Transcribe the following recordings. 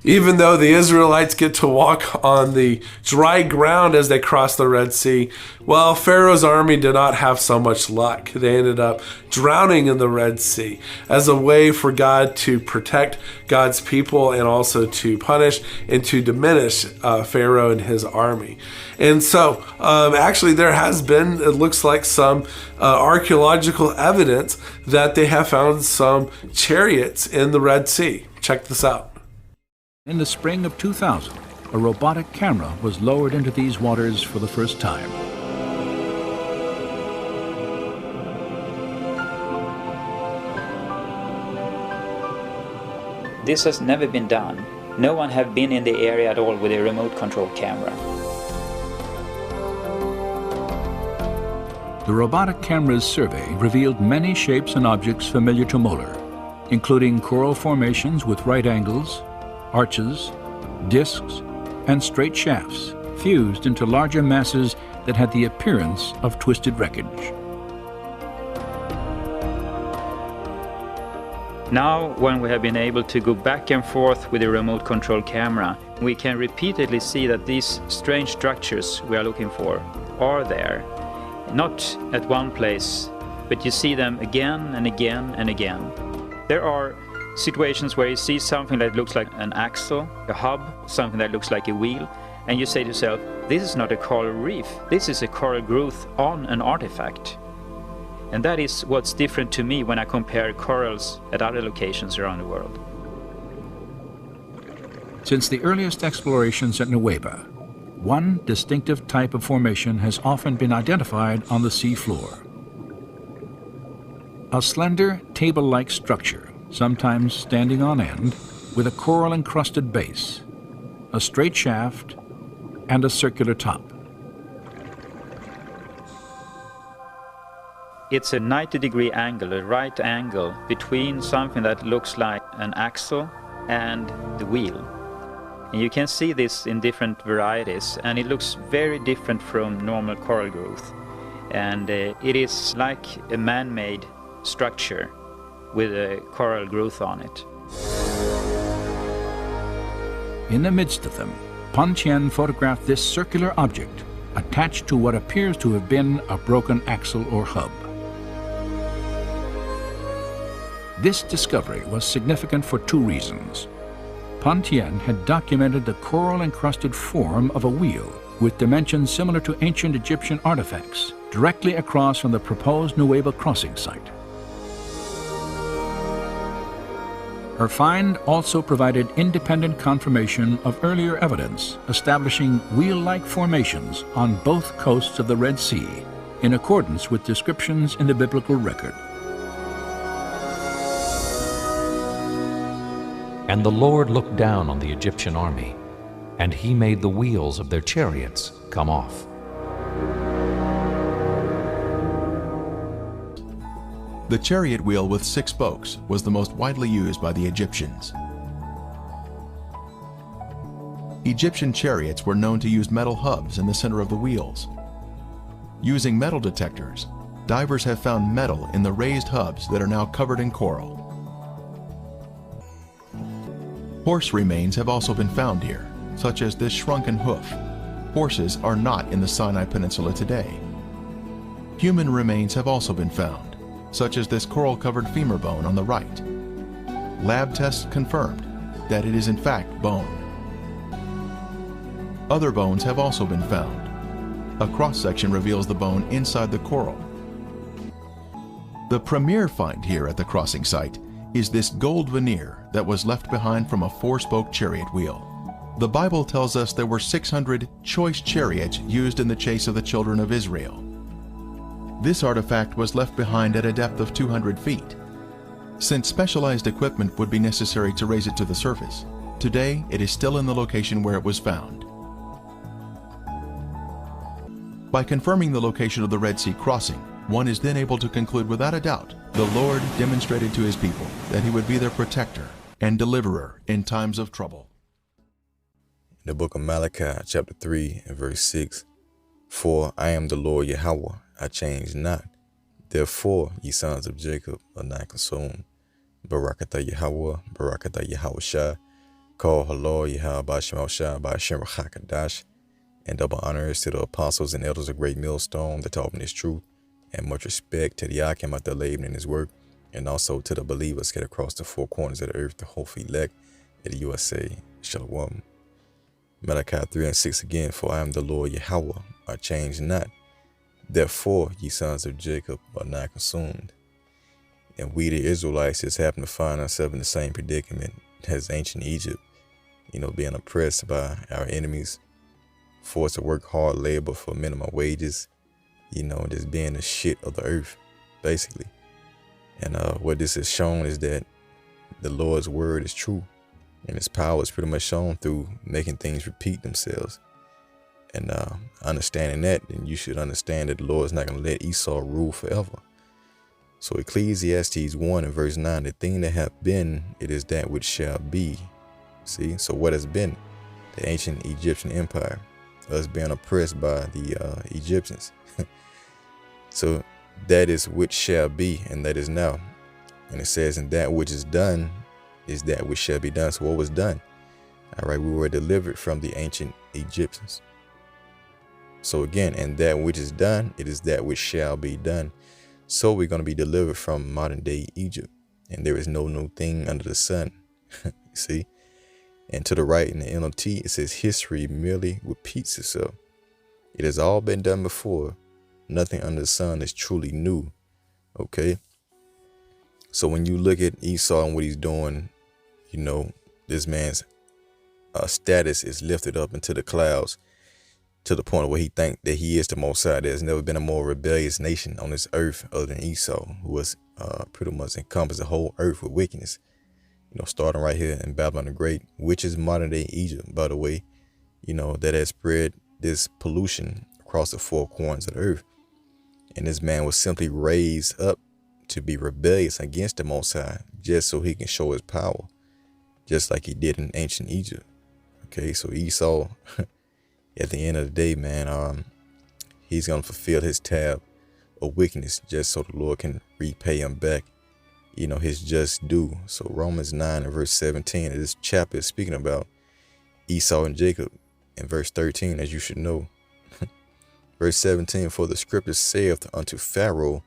Even though the Israelites get to walk on the dry ground as they cross the Red Sea, well, Pharaoh's army did not have so much luck. They ended up drowning in the Red Sea as a way for God to protect God's people and also to punish and to diminish Pharaoh and his army. And so, actually, there has been, it looks like, some archaeological evidence that they have found some chariots in the Red Sea. Check this out. In the spring of 2000, a robotic camera was lowered into these waters for the first time. This has never been done. No one have been in the area at all with a remote control camera. The robotic camera's survey revealed many shapes and objects familiar to Mueller, including coral formations with right angles, arches, discs, and straight shafts fused into larger masses that had the appearance of twisted wreckage. Now, when we have been able to go back and forth with a remote control camera, we can repeatedly see that these strange structures we are looking for are there. Not at one place, but you see them again and again and again. There are situations where you see something that looks like an axle, a hub, something that looks like a wheel, and you say to yourself, this is not a coral reef, this is a coral growth on an artifact. And that is what's different to me when I compare corals at other locations around the world. Since the earliest explorations at Nuweiba, one distinctive type of formation has often been identified on the seafloor. A slender, table-like structure, sometimes standing on end, with a coral-encrusted base, a straight shaft, and a circular top. It's a 90-degree angle, a right angle, between something that looks like an axle and the wheel. And you can see this in different varieties, and it looks very different from normal coral growth. And it is like a man-made structure with a coral growth on it. In the midst of them, Pan Tien photographed this circular object attached to what appears to have been a broken axle or hub. This discovery was significant for two reasons. Pan Tien had documented the coral-encrusted form of a wheel with dimensions similar to ancient Egyptian artifacts, directly across from the proposed Nuweiba crossing site. Her find also provided independent confirmation of earlier evidence establishing wheel-like formations on both coasts of the Red Sea, in accordance with descriptions in the biblical record. And the Lord looked down on the Egyptian army, and he made the wheels of their chariots come off. The chariot wheel with 6 spokes was the most widely used by the Egyptians. Egyptian chariots were known to use metal hubs in the center of the wheels. Using metal detectors, divers have found metal in the raised hubs that are now covered in coral. Horse remains have also been found here, such as this shrunken hoof. Horses are not in the Sinai Peninsula today. Human remains have also been found, such as this coral-covered femur bone on the right. Lab tests confirmed that it is in fact bone. Other bones have also been found. A cross-section reveals the bone inside the coral. The premier find here at the crossing site is this gold veneer that was left behind from a 4-spoke chariot wheel. The Bible tells us there were 600 choice chariots used in the chase of the children of Israel. This artifact was left behind at a depth of 200 feet. Since specialized equipment would be necessary to raise it to the surface, today it is still in the location where it was found. By confirming the location of the Red Sea crossing, one is then able to conclude without a doubt the Lord demonstrated to his people that he would be their protector and deliverer in times of trouble. In the book of Malachi, chapter 3 and verse 6, "For I am the Lord Yahweh, I change not. Therefore, ye sons of Jacob are not consumed. Barakatah Yahweh, Barakatah Yahweh Shai, call Halal Yahweh Bashem Shah by Shem Hakadash, and double honors to the apostles and elders of Great Millstone that taught me this truth, and much respect to the Yakim out there laboring in his work, and also to the believers scattered across the four corners of the earth, the whole elect of the USA. Shalom. Malachi 3:6 again, for I am the Lord Yahweh, I change not. Therefore, ye sons of Jacob are not consumed. And we, the Israelites, just happen to find ourselves in the same predicament as ancient Egypt, being oppressed by our enemies, forced to work hard labor for minimum wages, just being the shit of the earth, basically. And what this has shown is that the Lord's word is true, and his power is pretty much shown through making things repeat themselves. And understanding that, then you should understand that the Lord is not going to let Esau rule forever. So Ecclesiastes 1 and verse 9, the thing that hath been, it is that which shall be. See, so what has been? The ancient Egyptian empire, us being oppressed by the Egyptians. So that is which shall be, and that is now. And it says, and that which is done is that which shall be done. So what was done? All right, we were delivered from the ancient Egyptians. So again, and that which is done, it is that which shall be done. So we're going to be delivered from modern day Egypt. And there is no new thing under the sun. You see? And to the right in the NLT, it says history merely repeats itself. It has all been done before. Nothing under the sun is truly new. Okay? So when you look at Esau and what he's doing, this man's status is lifted up into the clouds to the point where he thinks that he is the Most High. There's never been a more rebellious nation on this earth other than Esau, who was pretty much encompassed the whole earth with wickedness. Starting right here in Babylon the Great, which is modern day Egypt, by the way, that has spread this pollution across the four corners of the earth. And this man was simply raised up to be rebellious against the Most High, just so he can show his power, just like he did in ancient Egypt. Okay, so Esau, at the end of the day, man, he's going to fulfill his tab of wickedness just so the Lord can repay him back, his just due. So Romans 9 and verse 17, this chapter is speaking about Esau and Jacob. In verse 13, as you should know, verse 17, for the scripture saith unto Pharaoh,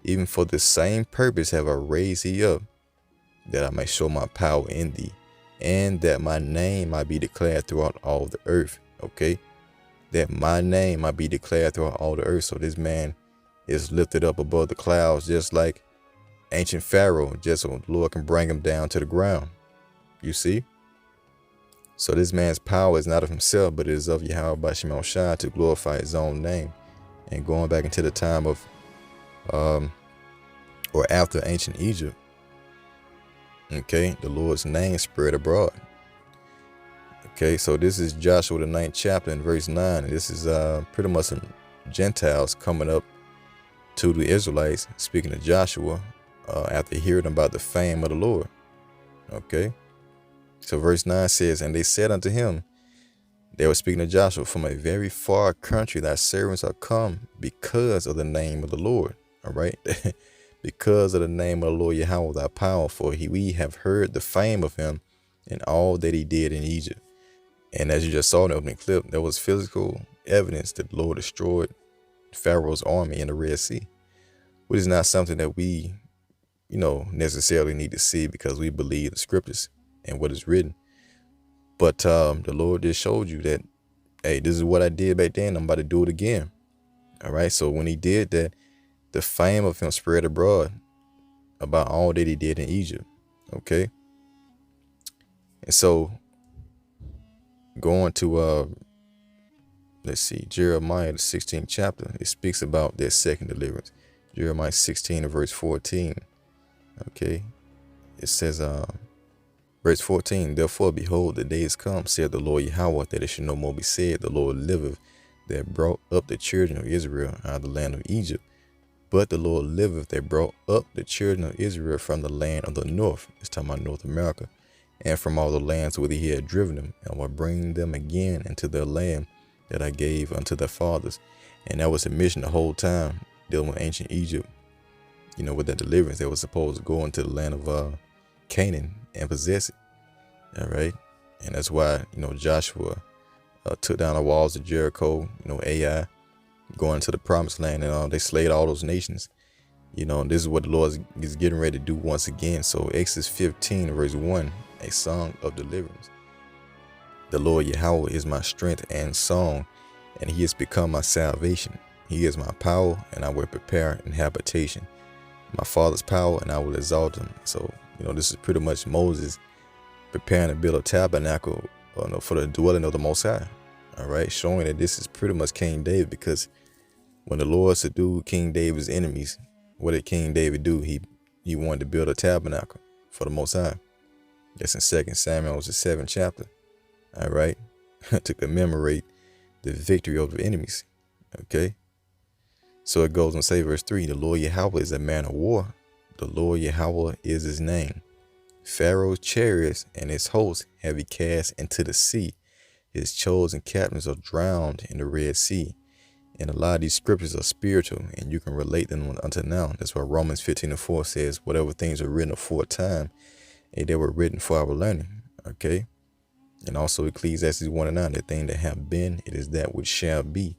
even for the same purpose have I raised thee up, that I may show my power in thee, and that my name might be declared throughout all the earth. Okay, that my name might be declared throughout all the earth. So this man is lifted up above the clouds, just like ancient Pharaoh, just so the Lord can bring him down to the ground. You see? So this man's power is not of himself, but it is of Yahweh Bashem Shah to glorify his own name. And going back into the time of, or after ancient Egypt, okay, the Lord's name spread abroad. Okay, so this is Joshua the 9th chapter in verse 9. And this is pretty much some Gentiles coming up to the Israelites, speaking to Joshua, after hearing about the fame of the Lord. Okay. So verse 9 says, and they said unto him, they were speaking to Joshua, from a very far country thy servants are come because of the name of the Lord. All right. Because of the name of the Lord Yahweh thy power, for we have heard the fame of him and all that he did in Egypt. And as you just saw in the opening clip, there was physical evidence that the Lord destroyed Pharaoh's army in the Red Sea, which is not something that we, necessarily need to see because we believe the scriptures and what is written. But the Lord just showed you that, hey, this is what I did back then. I'm about to do it again. All right. So when he did that, the fame of him spread abroad about all that he did in Egypt. Okay. And so going to, let's see, Jeremiah, the 16th chapter, it speaks about their second deliverance. Jeremiah 16 and verse 14. Okay. It says, verse 14, therefore, behold, the day is come, saith the Lord Yahweh, that it should no more be said, the Lord liveth, that brought up the children of Israel out of the land of Egypt. But the Lord liveth, that brought up the children of Israel from the land of the north. It's talking about North America. And from all the lands whither he had driven them, and will bring them again into their land that I gave unto their fathers. And that was the mission the whole time, dealing with ancient Egypt. With that deliverance, they were supposed to go into the land of Canaan and possess it. All right. And that's why, Joshua took down the walls of Jericho, Ai, going to the promised land, and they slayed all those nations. And this is what the Lord is getting ready to do once again. So Exodus 15, verse 1, a song of deliverance. The Lord Yahweh is my strength and song, and he has become my salvation. He is my power, and I will prepare an habitation. My father's power, and I will exalt him. So, this is pretty much Moses preparing to build a tabernacle for the dwelling of the Most High. All right, showing that this is pretty much King David, because when the Lord subdued King David's enemies, what did King David do? He wanted to build a tabernacle for the Most High. That's in 2 Samuel, the 7th chapter. All right, to commemorate the victory over the enemies. Okay, so it goes on to say, verse 3, the Lord Yahweh is a man of war. The Lord Yahweh is his name. Pharaoh's chariots and his hosts have he cast into the sea. His chosen captains are drowned in the Red Sea. And a lot of these scriptures are spiritual, and you can relate them unto now. That's why Romans 15:4 says, whatever things are written aforetime, and they were written for our learning. Okay. And also Ecclesiastes 1:9, the thing that have been, it is that which shall be.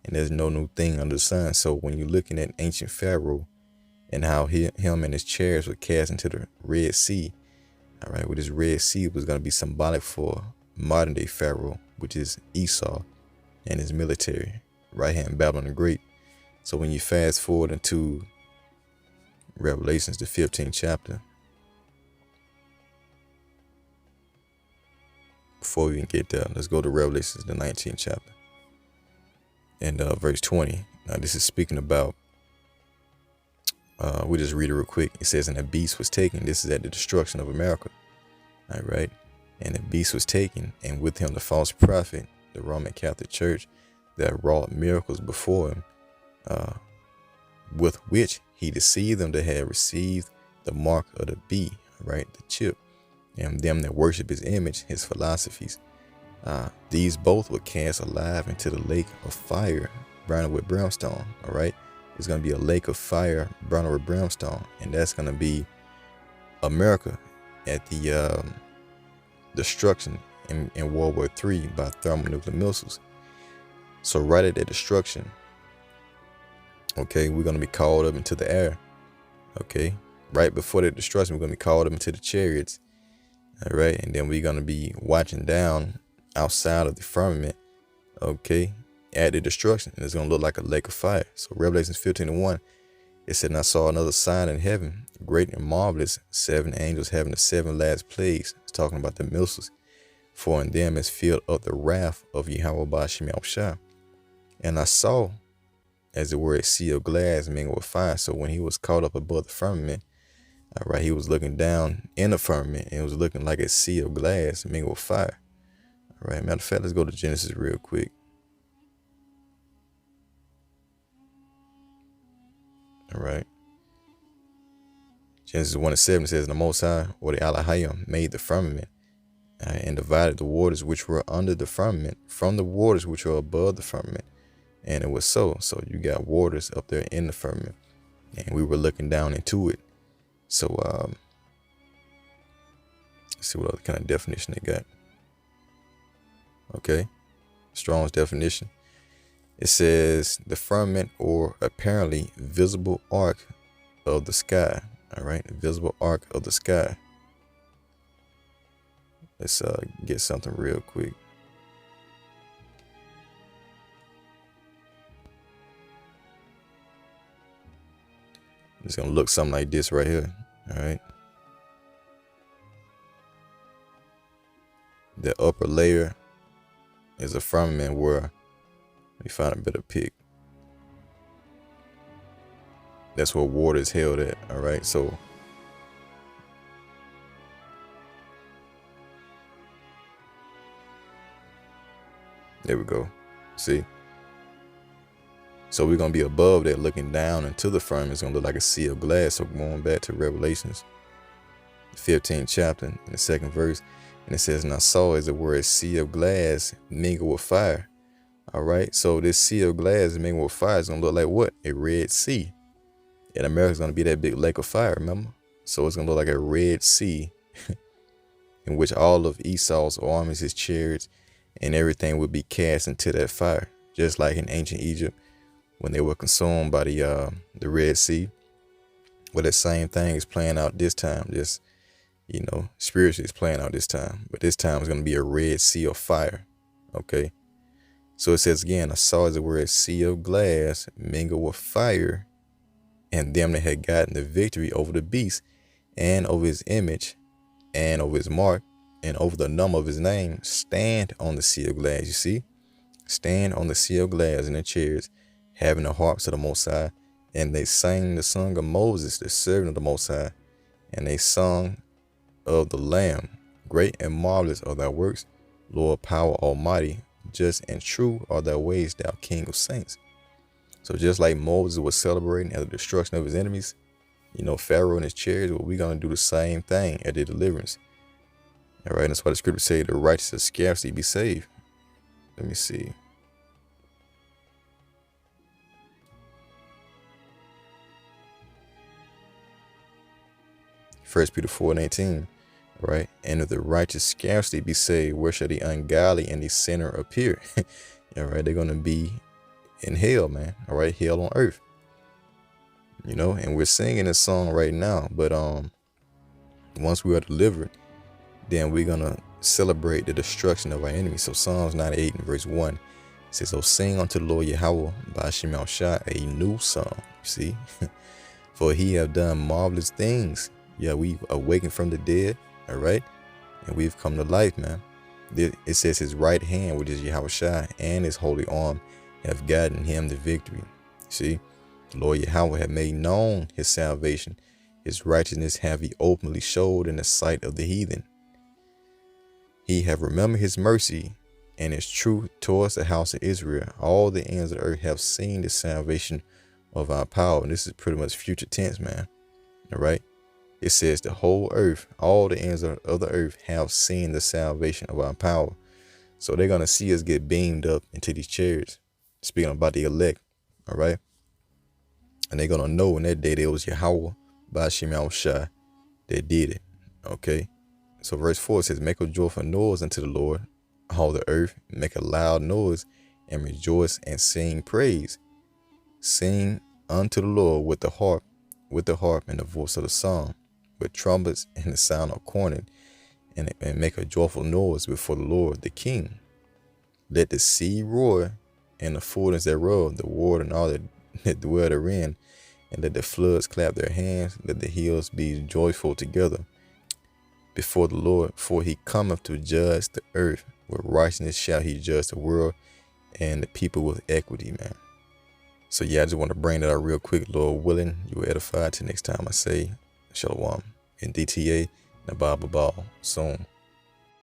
And there's no new thing under the sun. So when you're looking at ancient Pharaoh and how him and his chariots were cast into the Red Sea, all right, with this Red Sea was going to be symbolic for modern day Pharaoh, which is Esau and his military, right hand Babylon the Great. So when you fast forward into Revelations, the 15th chapter, before we even get there, let's go to Revelations, the 19th chapter, and verse 20. Now this is speaking about, we just read it real quick. It says, and the beast was taken. This is at the destruction of America. All right. And the beast was taken, and with him the false prophet, the Roman Catholic Church, that wrought miracles before him, with which he deceived them that had received the mark of the beast, right, the chip, and them that worship his image, his philosophies. These both were cast alive into the lake of fire, burning with brimstone. All right. It's going to be a lake of fire burning with brimstone, and that's going to be America at the destruction in World War III by thermonuclear missiles. So right at that destruction, okay, we're going to be called up into the air. Okay, right before the destruction, we're going to be called up into the chariots. All right, and then we're going to be watching down outside of the firmament, okay, at the destruction, and it's going to look like a lake of fire. So Revelation 15:1, it said, and I saw another sign in heaven, great and marvelous, 7 angels having the 7 last plagues. It's talking about the missiles. For in them is filled up the wrath of Yahweh Ba'ashem Yahushua. And I saw, as it were, a sea of glass mingled with fire. So when he was caught up above the firmament, all right, he was looking down in the firmament, and it was looking like a sea of glass mingled with fire. All right, matter of fact, let's go to Genesis real quick. All right. Genesis 1:7 says, the Most High, or the Elohim, made the firmament and divided the waters which were under the firmament from the waters which were above the firmament. And it was so. So you got waters up there in the firmament, and we were looking down into it. So let's see what other kind of definition they got. Okay. Strong's definition. It says the firmament, or apparently visible arc of the sky. All right, visible arc of the sky. Let's get something real quick. It's gonna look something like this right here. All right. The upper layer is a firmament where, let me find a better pic. That's where water is held at. All right. So there we go. See? So we're going to be above that, looking down into the firmament. It's going to look like a sea of glass. So going back to Revelations, the 15th chapter, in the 2nd verse, and it says, and I saw, as it were, a sea of glass mingled with fire. All right. So this sea of glass mingled with fire is going to look like what? A Red Sea. And America's going to be that big lake of fire, remember? So it's going to look like a Red Sea in which all of Esau's armies, his chariots, and everything would be cast into that fire, just like in ancient Egypt when they were consumed by the Red Sea. Well, that same thing is playing out this time. Just, spiritually it's playing out this time. But this time it's going to be a Red Sea of fire. Okay. So it says again, I saw as it were a sea of glass mingled with fire, and them that had gotten the victory over the beast and over his image and over his mark and over the number of his name stand on the sea of glass. You see? Stand on the sea of glass in their chairs, having the harps of the Most High. And they sang the song of Moses, the servant of the Most High. And they sung of the Lamb, great and marvelous are thy works, Lord power almighty, just and true are thy ways, thou King of saints. So just like Moses was celebrating at the destruction of his enemies, Pharaoh and his chariots, well, we're going to do the same thing at the deliverance. All right, that's why the scripture say the righteous will scarcely be saved. Let me see. 1 Peter 4:18, right? And if the righteous scarcely be saved, where shall the ungodly and the sinner appear? All right, they're going to be in hell, man. All right, hell on earth. And we're singing this song right now, but once we are delivered, then we're going to celebrate the destruction of our enemies. So Psalms 98 and verse 1 says, "Oh, sing unto the Lord Yahweh by Shemal Shah a new song." You see, for he have done marvelous things. Yeah, we've awakened from the dead, all right? And we've come to life, man. It says his right hand, which is Yahweh Shai, and his holy arm have gotten him the victory. See, the Lord Yahweh have made known his salvation. His righteousness have he openly showed in the sight of the heathen. He have remembered his mercy and his truth towards the house of Israel. All the ends of the earth have seen the salvation of our power. And this is pretty much future tense, man. All right. It says the whole earth, all the ends of the earth have seen the salvation of our power. So they're going to see us get beamed up into these chariots. Speaking about the elect. All right. And they're going to know in that day there was Yahweh by Shemal Shai that did it. Okay. So verse 4 says, "Make a joyful noise unto the Lord, all the earth, make a loud noise and rejoice and sing praise. Sing unto the Lord with the harp and the voice of the psalm, with trumpets and the sound of cornet, and make a joyful noise before the Lord, the King. Let the sea roar and the fullness thereof, the water and all that dwell therein, and let the floods clap their hands, let the hills be joyful together before the Lord, for he cometh to judge the earth. With righteousness shall he judge the world and the people with equity," man. So yeah, I just want to bring that out real quick. Lord willing, you will edify. Till next time I say Shalom. In DTA, Nababa Ball, soon.